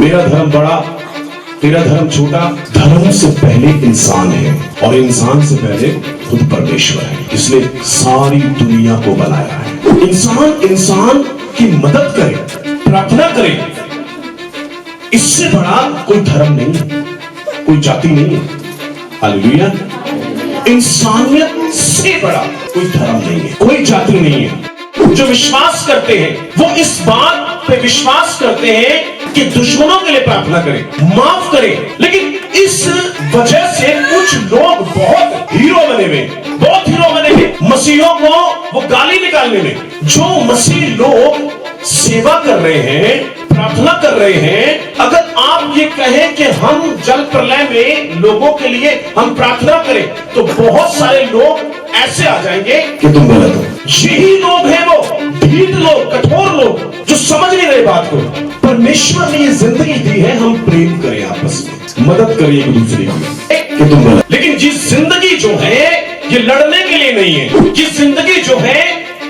मेरा धर्म बड़ा, तेरा धर्म छोटा। धर्म से पहले इंसान है और इंसान से पहले खुद परमेश्वर है। इसलिए सारी दुनिया को बनाया है। इंसान की मदद करे, प्रार्थना करे, इससे बड़ा कोई धर्म नहीं है, कोई जाति नहीं है। हालेलुया। इंसानियत से बड़ा कोई धर्म नहीं है, कोई जाति नहीं है। जो विश्वास करते हैं वो इस बात पे विश्वास करते हैं कि दुश्मनों के लिए प्रार्थना करें, माफ करें। लेकिन इस वजह से कुछ लोग बहुत हीरो बने हुए मसीहों को वो गाली निकालने में। जो मसीह लोग सेवा कर रहे हैं, प्रार्थना कर रहे हैं, अगर आप ये कहें कि हम जल प्रलय में लोगों के लिए हम प्रार्थना करें, तो बहुत सारे लोग ऐसे आ जाएंगे कि तुम गलत हो। यही लोग हैं वो ढीठ लोग, कठोर लोग, जो समझ नहीं रहे बात को। परमेश्वर ने ये जिंदगी दी है, हम प्रेम करें, आपस में मदद करें एक दूसरे की, कि तुम गलत। लेकिन ये जिंदगी जो है ये लड़ने के लिए नहीं है। ये जिंदगी जो है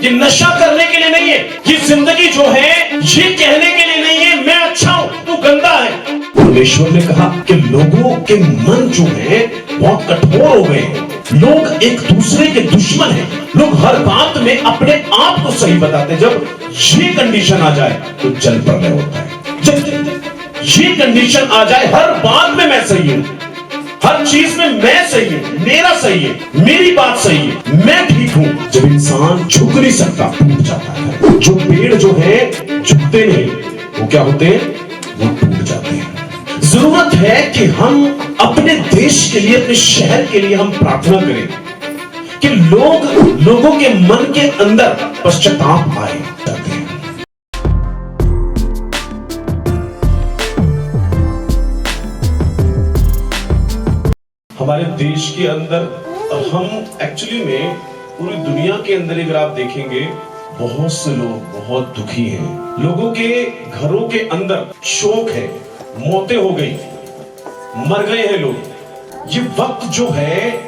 ये नशा करने के लिए नहीं है। ये जिंदगी जो है ये कहने के लिए नहीं है मैं अच्छा हूं, तू गंदा है। परमेश्वर ने कहा कि लोगों के मन जो है बहुत कठोर हो गए हैं। लोग एक दूसरे के दुश्मन हैं। लोग हर बात में अपने आप को सही बताते हैं। जब ये कंडीशन आ जाए तो जल प्रलय होता है। जब ये कंडीशन आ जाए हर बात में मैं सही हूं, हर चीज में मैं सही हूं, मेरा सही है, मेरी बात सही है, मैं ठीक हूं, जब इंसान झुक नहीं सकता, टूट जाता है। जो पेड़ जो है झुकते नहीं, वो क्या होते हैं? वो टूट जाते हैं। जरूरत है कि हम अपने देश के लिए, अपने शहर के लिए हम प्रार्थना करें कि लोगों के मन के अंदर पश्चाताप आए जाते हैं। हमारे देश के अंदर और हम एक्चुअली में पूरी दुनिया के अंदर अगर आप देखेंगे, बहुत से लोग बहुत दुखी हैं। लोगों के घरों के अंदर शोक है, मौतें हो गई, मर गए हैं लोग। ये वक्त जो है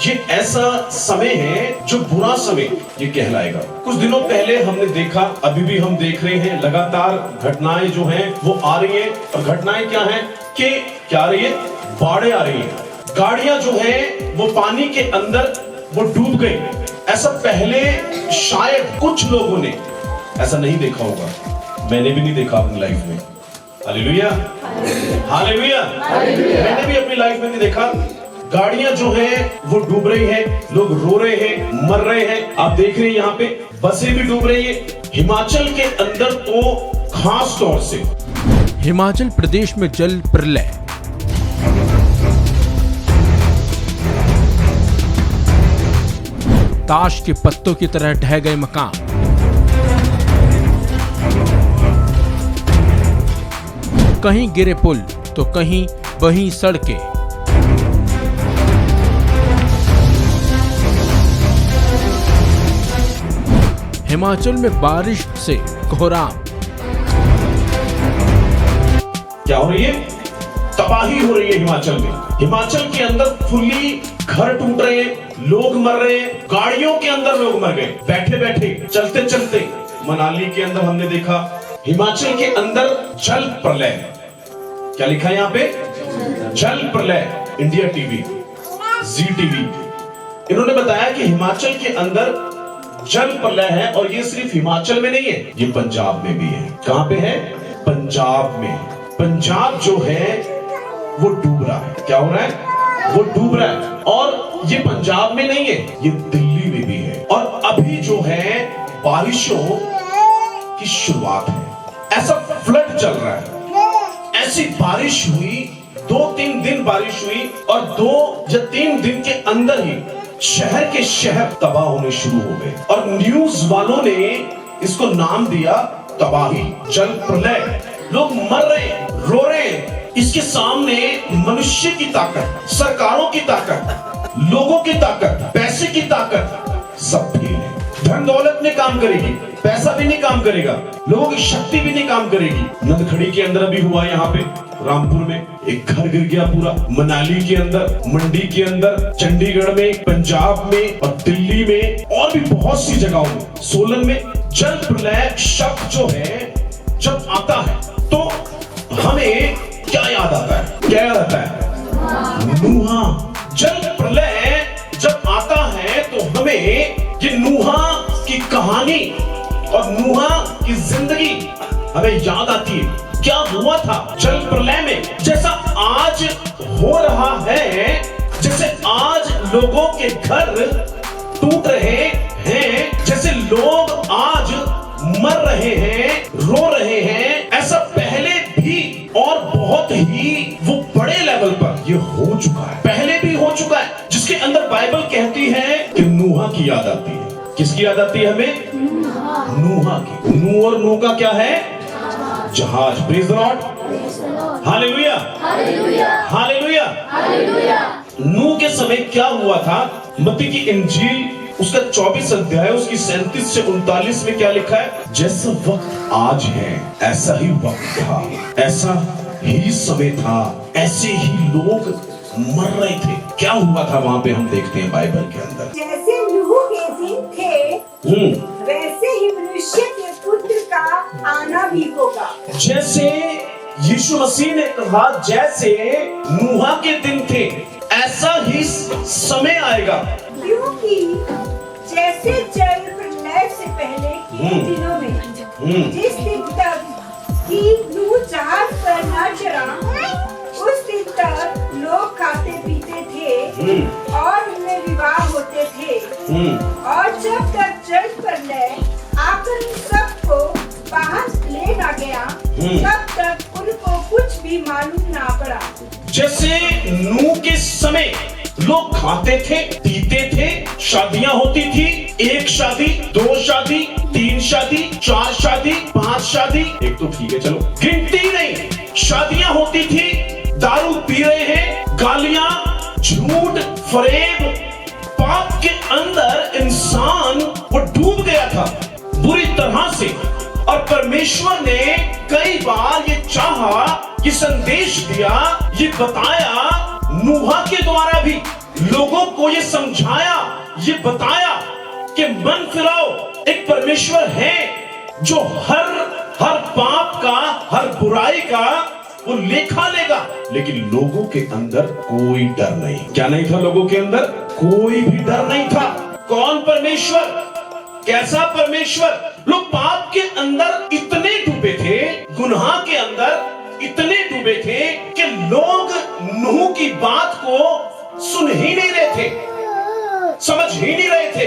ये ऐसा समय है जो बुरा समय ये कहलाएगा। कुछ दिनों पहले हमने देखा, अभी भी हम देख रहे हैं, लगातार घटनाएं जो हैं वो आ रही हैं। और घटनाएं क्या हैं कि क्या आ रही है? बाढ़ें आ रही हैं, गाड़ियां जो है वो पानी के अंदर वो डूब गई। ऐसा पहले शायद कुछ लोगों ने ऐसा नहीं देखा होगा। मैंने भी नहीं देखा अपनी लाइफ में। Hallelujah, hallelujah. मैंने भी अपनी लाइफ में नहीं देखा। गाड़ियां जो है वो डूब रही हैं, लोग रो रहे हैं, मर रहे हैं। आप देख रहे हैं यहाँ पे बसें भी डूब रही है। हिमाचल के अंदर तो खास तौर से हिमाचल प्रदेश में जल प्रलय। ताश के पत्तों की तरह ढह गए मकान, कहीं गिरे पुल तो कहीं वहीं सड़कें। हिमाचल में बारिश से कोहराम। क्या हो रही है? तबाही हो रही है हिमाचल में। हिमाचल के अंदर फुल्ली घर टूट रहे हैं, लोग मर रहे हैं, गाड़ियों के अंदर लोग मर गए, बैठे बैठे, चलते चलते। मनाली के अंदर हमने देखा, हिमाचल के अंदर जल प्रलय। क्या लिखा है यहाँ पे? जल प्रलय। इंडिया टीवी, जी टीवी, इन्होंने बताया कि हिमाचल के अंदर जल प्रलय है। और ये सिर्फ हिमाचल में नहीं है, ये पंजाब में भी है। कहां पे है? पंजाब में। पंजाब जो है वो डूब रहा है। क्या हो रहा है? वो डूब रहा है। और ये पंजाब में नहीं है, ये दिल्ली में भी है। और अभी जो है बारिशों की शुरुआत है। ऐसा फ्लड चल रहा है। ऐसी बारिश हुई, 2-3 दिन बारिश हुई और 2 या 3 दिन के अंदर ही शहर के शहर तबाह होने शुरू हो गए। और न्यूज वालों ने इसको नाम दिया तबाही, जल प्रलय। लोग मर रहे हैं, रो रहे हैं। इसके सामने मनुष्य की ताकत, सरकारों की ताकत, लोगों की ताकत, पैसे की ताकत सब फेल है। धन दौलत नहीं काम करेगी, पैसा भी नहीं काम करेगा, लोगों की शक्ति भी नहीं काम करेगी। नंदखड़ी के अंदर भी हुआ, यहाँ पे रामपुर में एक घर गिर गया पूरा। मनाली के अंदर, मंडी के अंदर, चंडीगढ़ में, पंजाब में और दिल्ली में और भी बहुत सी जगहों में, सोलन में। जल प्रलय शब्द जो है जब आता है तो हमें क्या याद आता है? क्या याद आता है? नूहा। जल प्रलय जब आता है तो हमें ये नूहा की कहानी और नूहा की जिंदगी हमें याद आती है। क्या हुआ था जल प्रलय में? जैसा आज हो रहा है, जैसे आज लोगों के घर टूट रहे हैं, जैसे लोग आज मर रहे हैं, रो रहे हैं, ऐसा पहले भी और बहुत ही वो बड़े लेवल पर ये हो चुका है, पहले भी हो चुका है, जिसके अंदर बाइबल कहती है कि नूहा की याद आती है। किसकी याद आती है हमें? नूहा की। नूह और नूह का क्या है? जहाज। Praise the lord, hallelujah, hallelujah, hallelujah. नूह के समय क्या हुआ था? मत्ती की इंजील उसका 24 अध्याय उसकी 37 से 39 में क्या लिखा है? जैसा वक्त आज है ऐसा ही वक्त था, ऐसा ही समय था, ऐसे ही लोग मर रहे थे। क्या हुआ था वहां पे हम देखते हैं बाइबल के अंदर। जैसे नूह के दिन थे वैसे ही मनुष्य के पुत्र का आना भी होगा। जैसे यीशु मसीह ने कहा जैसे नूहा के दिन थे ऐसा ही समय आएगा, क्योंकि जैसे जल प्रलय से पहले के दिनों में जिस दिन तक कि नूह जहाज पर न चढ़ा, उस दिन तक लोग खाते पीते थे और उनमें विवाह होते थे, और जब तक जल प्रलय आकर उन सबको बाहर ले ना गया तब तक उनको कुछ भी मालूम ना पड़ा। जैसे नूह के समय लोग खाते थे, पीते थे, शादियां होती थी, 1 शादी, 2 शादी, 3 शादी, 4 शादी, 5 शादी, एक तो ठीक है चलो, गिनती नहीं, शादियां होती थी, दारू पी रहे हैं, गालियां, झूठ, फरेब, पाप के अंदर इंसान वो डूब गया था बुरी तरह से। और परमेश्वर ने कई बार ये चाहा, ये संदेश दिया, ये बताया, नूहा के द्वारा भी लोगों को ये समझाया, ये बताया कि मन फिराओ, एक परमेश्वर है जो हर पाप का, हर बुराई का वो लेखा लेगा। लेकिन लोगों के अंदर कोई डर नहीं। क्या नहीं था लोगों के अंदर? कोई भी डर नहीं था। कौन परमेश्वर? कैसा परमेश्वर? लोग पाप के अंदर इतने डूबे थे, गुनाह के अंदर इतने डूबे थे कि लोग नूह की बात को सुन ही नहीं रहे थे, समझ ही नहीं रहे थे।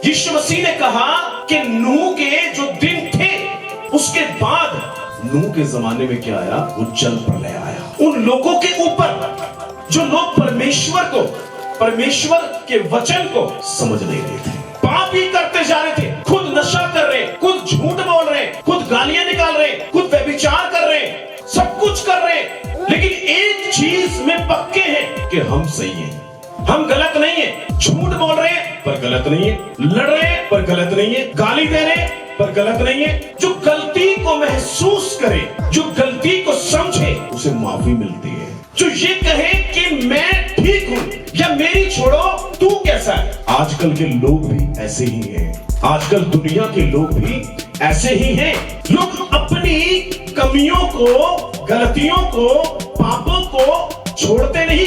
यीशु मसीह ने कहा कि नूह के जो दिन थे उसके बाद नूह के जमाने में क्या आया? वो जल प्रलय आया उन लोगों के ऊपर जो लोग परमेश्वर के वचन को समझ नहीं रहे थे, पाप ही करते जा रहे थे, खुद नशा कर रहे, खुद झूठ बोल रहे, खुद गालियां निकाल रहे, खुद व्यभिचार कर रहे, सब कुछ कर रहे, लेकिन एक चीज में पक्के हैं कि हम सही हैं, हम गलत नहीं है। झूठ बोल रहे हैं पर गलत नहीं है, लड़ रहे हैं पर गलत नहीं है, गाली दे रहे हैं पर गलत नहीं है। जो गलती को महसूस करे, जो गलती को समझे, उसे माफी मिलती है। जो ये कहे कि मैं ठीक हूं या मेरी छोड़ो तू कैसा है। आजकल के लोग भी ऐसे ही हैं, आजकल दुनिया के लोग भी ऐसे ही हैं। लोग अपनी कमियों को, गलतियों को, पापों को छोड़ते नहीं,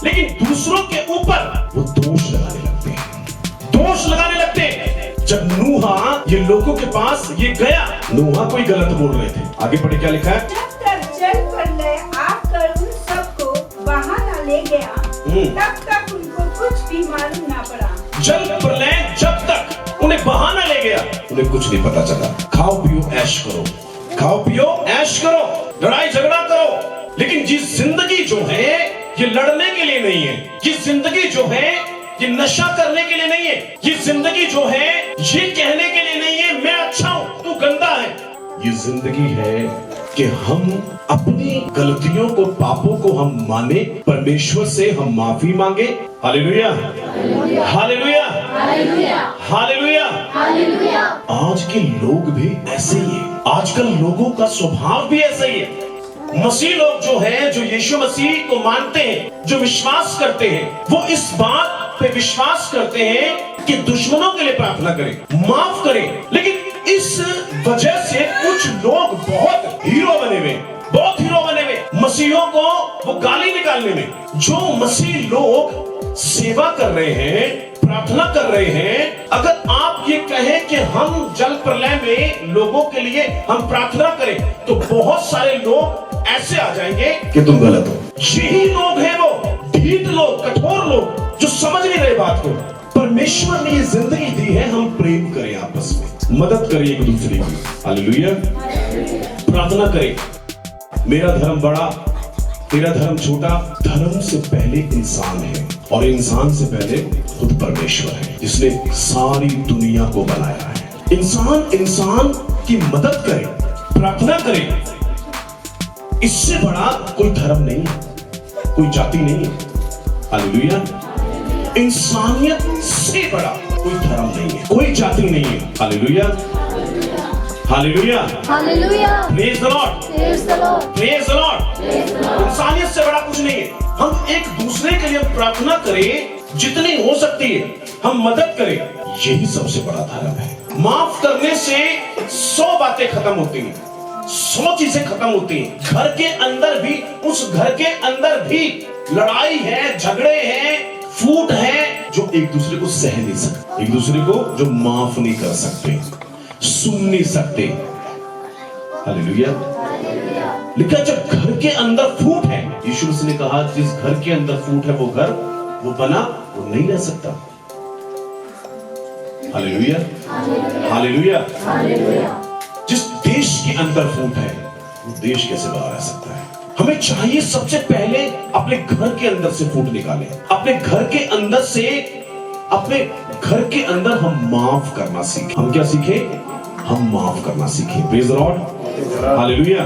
लेकिन दूसरों के ऊपर वो दोष लगाने लगते हैं, दोष लगाने लगते हैं। जब नूहा ये लोगों के पास ये गया, नूहा कोई गलत बोल रहे थे। आगे पढ़े क्या लिखा है? जब तक जल प्रलय आकर उन सबको बहा न ले गया तब तक उनको कुछ भी मालूम ना पड़ा। जल प्रलय जब तक उन्हें बहा न ले गया, उन्हें कुछ नहीं पता चला। खाओ पियो ऐश करो, खाओ पियो ऐश करो, लड़ाई झगड़ा करो, लेकिन ये जिंदगी जो है ये लड़ने के लिए नहीं है। ये जिंदगी जो है ये नशा करने के लिए नहीं है। ये जिंदगी जो है ये कहने के लिए नहीं है मैं अच्छा हूं तू गंदा है। ये जिंदगी है कि हम अपनी गलतियों को, पापों को हम माने, परमेश्वर से हम माफी मांगे। Hallelujah, hallelujah, hallelujah, hallelujah. आज के लोग भी ऐसे ही हैं। आजकल लोगों का स्वभाव भी ऐसा ही है। मसीह लोग जो है, जो यीशु मसीह को मानते हैं, जो विश्वास करते हैं, वो इस बात पे विश्वास करते हैं कि दुश्मनों के लिए प्रार्थना करें, माफ करें। लेकिन इस वजह से कुछ लोग बहुत हीरो बने हुए, बहुत मसीहों को वो गाली निकालने में। जो मसीह लोग सेवा कर रहे हैं, प्रार्थना कर रहे हैं, अगर आप ये कहें कि हम जल प्रलय में लोगों के लिए हम प्रार्थना करें, तो बहुत सारे लोग ऐसे आ जाएंगे कि तुम गलत हो। यही लोग हैं वो ढीठ लोग, कठोर लोग, जो समझ नहीं रहे बात को। परमेश्वर ने ये जिंदगी दी है, हम प्रेम करें, आपस में मदद करें एक दूसरे की। हालेलुया। प्रार्थना करें, मेरा धर्म बड़ा, तेरा धर्म छोटा। धर्म से पहले इंसान है, और इंसान से पहले खुद परमेश्वर है, जिसने सारी दुनिया को बनाया है। इंसान की मदद करे, प्रार्थना करे, इससे बड़ा कोई धर्म नहीं है, कोई जाति नहीं है। हालेलुया। इंसानियत से बड़ा कोई धर्म नहीं है, कोई जाति नहीं है। Hallelujah, hallelujah, hallelujah. Praise the Lord, praise the Lord, praise the Lord. इंसानियत से बड़ा कुछ नहीं है। हम एक दूसरे के लिए प्रार्थना करें, जितनी हो सकती है हम मदद करें, यही सबसे बड़ा धर्म है। माफ करने से 100 बातें खत्म होती हैं, 100 चीजें खत्म होती हैं। घर के अंदर भी, उस घर के अंदर भी लड़ाई है, झगड़े हैं, फूट है, जो एक दूसरे को सह नहीं सकते, एक दूसरे को जो माफ नहीं कर सकते, सुन नहीं सकते। हालेलुया। लेकिन जब घर के अंदर फूट है, यीशु मसीह ने कहा जिस घर के अंदर फूट है वो घर वो बना वो नहीं रह सकता। Hallelujah, hallelujah. जिस देश के अंदर फूट है वो देश कैसे बना रह सकता है? हमें चाहिए सबसे पहले अपने घर के अंदर से फूट निकालें, अपने घर के अंदर से, अपने घर के अंदर हम माफ करना सीखें। हम क्या सीखें? हम माफ करना सीखें। Praise the lord, hallelujah,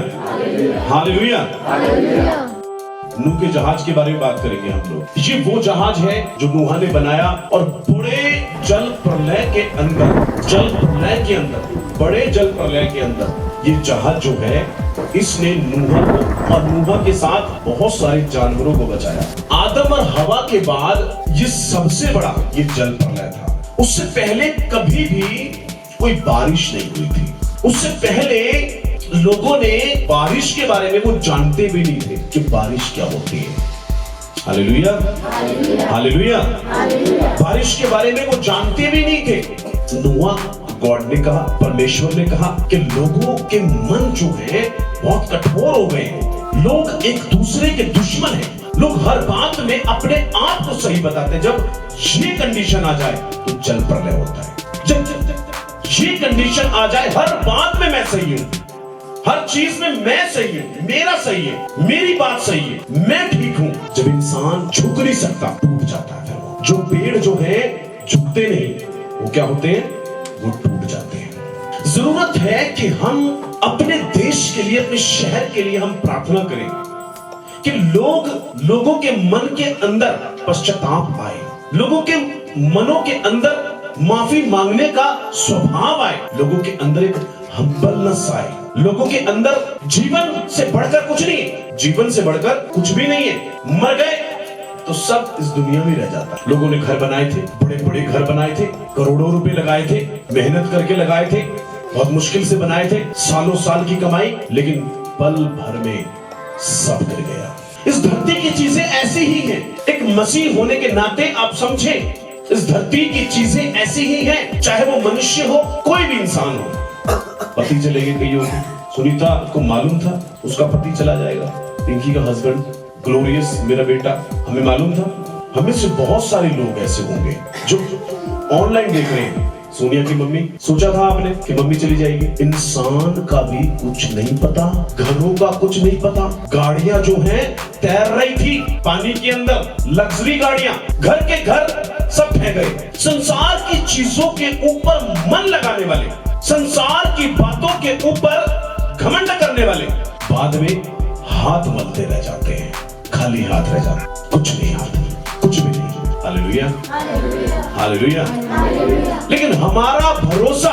hallelujah. नूह के जहाज के बारे में बात करेंगे हम लोग। ये वो जहाज है जो नूह ने बनाया, और बड़े जल प्रलय के अंदर, जल प्रलय के अंदर, बड़े जल प्रलय के अंदर ये जहाज जो है, इसने नूह को और नूह के साथ बहुत सारे जानवरों को बचाया। आदम और हवा के बाद ये सबसे बड़ा ये जल प्रलय था। उससे पहले कभी भी कोई बारिश नहीं हुई थी। उससे पहले लोगों ने बारिश के बारे में वो जानते भी नहीं थे कि बारिश क्या होती है। Hallelujah, hallelujah. बारिश के बारे में वो जानते भी नहीं थे। नूह, गॉड ने कहा, परमेश्वर ने कहा कि लोगों के मन जो है बहुत कठोर हो गए हैं। लोग एक दूसरे के दुश्मन हैं। लोग हर बात में अपने आप को सही बताते हैं। जब ये कंडीशन आ जाए तो जल प्रलय होता है। जब ये कंडीशन आ जाए, हर बात में मैं सही हूं, हर चीज में मैं सही हूं, मेरा सही है, मेरी बात सही है, मैं ठीक हूं, जब इंसान झुक नहीं सकता, टूट जाता है। जो पेड़ जो है झुकते नहीं, वो क्या होते हैं? वो टूट जाते हैं। जरूरत है कि हम अपने देश के लिए, अपने शहर के लिए हम प्रार्थना करें कि लोगों के मन के अंदर पश्चाताप आए, लोगों के मनों के अंदर माफी मांगने का स्वभाव आए, लोगों के अंदर एक हम्बलनेस आए, लोगों के अंदर जीवन से बढ़कर कुछ नहीं है, जीवन से बढ़कर कुछ भी नहीं है। मर गए तो सब इस दुनिया में रह जाता। लोगों ने घर बनाए थे, बड़े बड़े घर बनाए थे, करोड़ों रुपए लगाए थे, मेहनत करके लगाए थे, बहुत मुश्किल से बनाए थे, सालों साल की कमाई, लेकिन पल भर में सब गिर गया। इस धरती की चीजें ऐसी ही हैं। एक मसीह होने के नाते आप समझें, इस धरती की चीजें ऐसी ही हैं, चाहे वो मनुष्य हो, कोई भी इंसान हो। पति चले गए कईयों के, सुनीता को मालूम था उसका पति चला जाएगा, पिंकी का हस्बैंड, ग्लोरियस मेरा बेटा, हमें मालूम था। हमें से बहुत सारे लोग ऐसे होंगे जो ऑनलाइन देख रहे हैं। सोनिया की मम्मी, सोचा था आपने कि मम्मी चली जाएगी? इंसान का भी कुछ नहीं पता, घरों का कुछ नहीं पता। गाड़ियां जो हैं तैर रही थी पानी के अंदर, लग्जरी गाड़ियां, घर के घर सब बह गए। संसार की चीजों के ऊपर मन लगाने वाले, संसार की बातों के ऊपर घमंड करने वाले, बाद में हाथ मलते रह जाते हैं, खाली हाथ रह जाते, कुछ नहीं हाथ, कुछ भी नहीं। Hallelujah, hallelujah. लेकिन हमारा भरोसा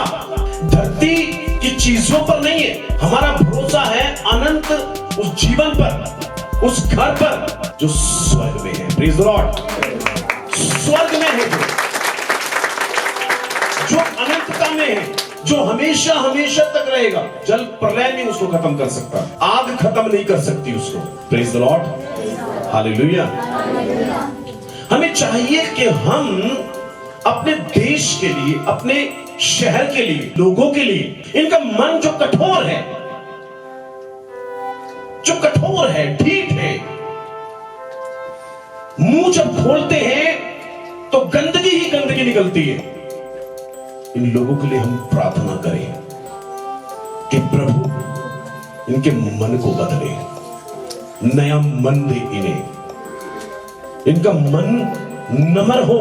धरती की चीजों पर नहीं है, हमारा भरोसा है अनंत उस जीवन पर, उस घर पर जो स्वर्ग में है। Praise the Lord. स्वर्ग में है जो अनंतता में है, जो हमेशा हमेशा तक रहेगा। जल प्रलय नहीं उसको खत्म कर सकता, आग खत्म नहीं कर सकती उसको। Praise the lord, hallelujah. हमें चाहिए कि हम अपने देश के लिए, अपने शहर के लिए, लोगों के लिए, इनका मन जो कठोर है, ढीठ है, मुंह जब खोलते हैं तो गंदगी ही गंदगी निकलती है, इन लोगों के लिए हम प्रार्थना करें कि प्रभु इनके मन को बदले, नया मन दे इन्हें, इनका मन नम्र हो,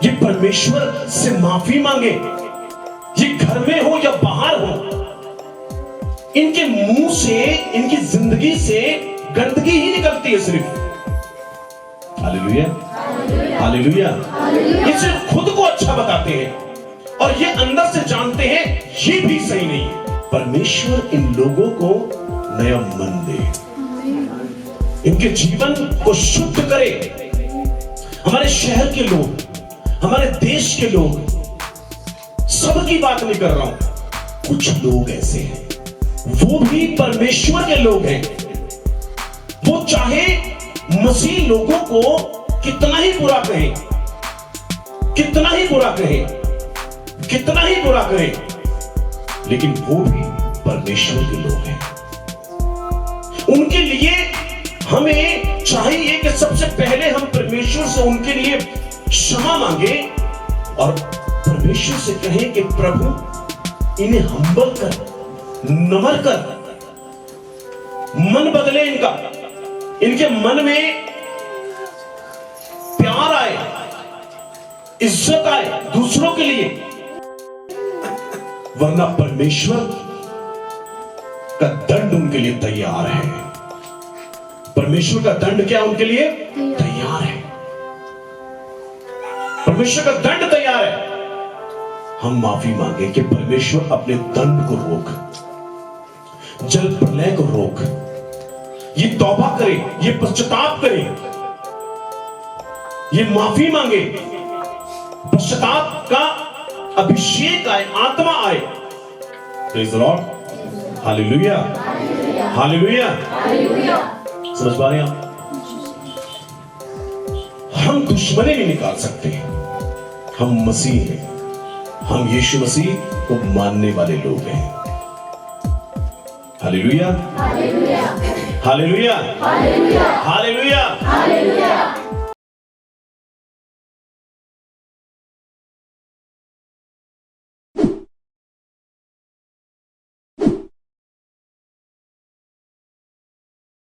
ये परमेश्वर से माफी मांगे, ये घर में हो या बाहर हो, इनके मुंह से, इनकी जिंदगी से गंदगी ही निकलती है सिर्फ। Hallelujah, hallelujah. ये सिर्फ खुद को अच्छा बताते हैं और ये अंदर से जानते हैं ये भी सही नहीं है। परमेश्वर इन लोगों को नया मन दे, इनके जीवन को शुद्ध करे। हमारे शहर के लोग, हमारे देश के लोग, सबकी बात नहीं कर रहा हूं, कुछ लोग ऐसे हैं, वो भी परमेश्वर के लोग हैं, वो चाहे मसीह लोगों को कितना ही बुरा कहे, कितना ही बुरा कहे, कितना ही बुरा कहे, लेकिन वो भी परमेश्वर के लोग हैं। उनके लिए हमें चाहिए कि सबसे पहले हम परमेश्वर से उनके लिए क्षमा मांगे और परमेश्वर से कहें कि प्रभु इन्हें हम्बल कर, नम्र कर, मन बदले इनका, इनके मन में प्यार आए, इज्जत आए दूसरों के लिए, वरना परमेश्वर का दंड उनके लिए तैयार है। परमेश्वर का दंड क्या उनके लिए तैयार है, परमेश्वर का दंड तैयार है। हम माफी मांगे कि परमेश्वर अपने दंड को रोक, जल प्रलय को रोक, ये तौबा करे, ये पश्चाताप करे, ये माफी मांगे, पश्चाताप का अभिषेक आए, आत्मा आए। Praise the lord, hallelujah, hallelujah. समझ पा रहे हैं आप? हम दुश्मनी नहीं निकाल सकते, हम मसीह हैं, हम यीशु मसीह को मानने वाले लोग हैं। Hallelujah, hallelujah, hallelujah, hallelujah, hallelujah.